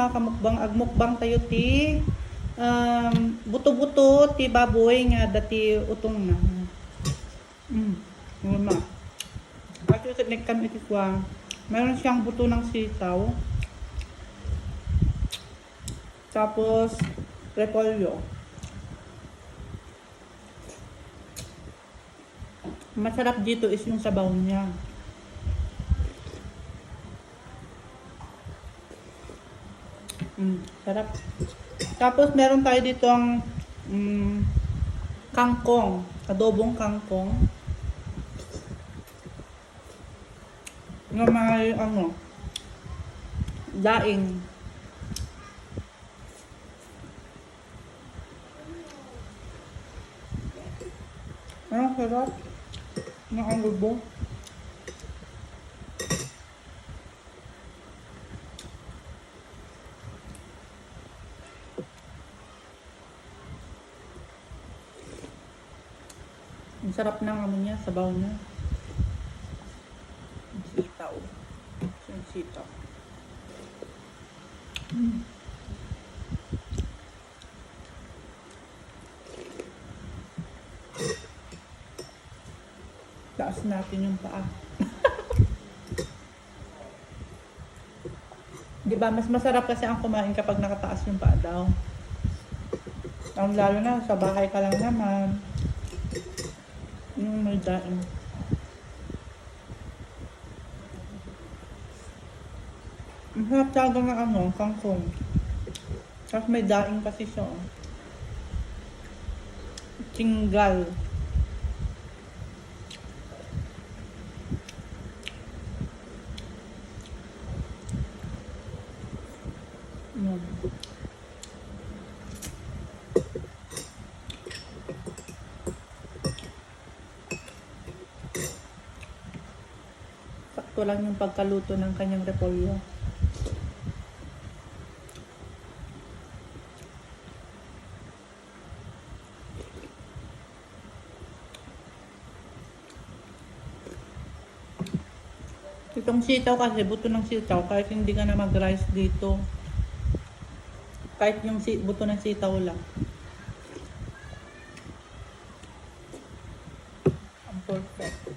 mga kamukbang agmukbang tayo ti buto-buto ti baboy nga dati utong na. Muna. At yung kami itikwa, meron siyang buto ng sitaw. Tapos repolyo. Masarap dito is yung sabaw niya. Sarap. Tapos meron tayo dito ang kangkong, adobong kangkong. Yung mga daing. Ang sarap. Nakalubo. Ang sarap ng niya, sabaw niya. Sitaw. Yung sitaw. Taas natin yung paa. Di ba, mas masarap kasi ang kumain kapag nakataas yung paa daw. Ang lalo na sa bahay ka lang naman. Yung may daing. Ang sarap talaga ng kangkong. Tapos may daing kasi siya. Tinggal. Sakto lang yung pagkaluto ng kanyang repolyo. Itong sitaw kasi, buto ng sitaw, kahit hindi ka na mag-rice dito. Kahit yung buto ng sitaw lang. Ang perfect.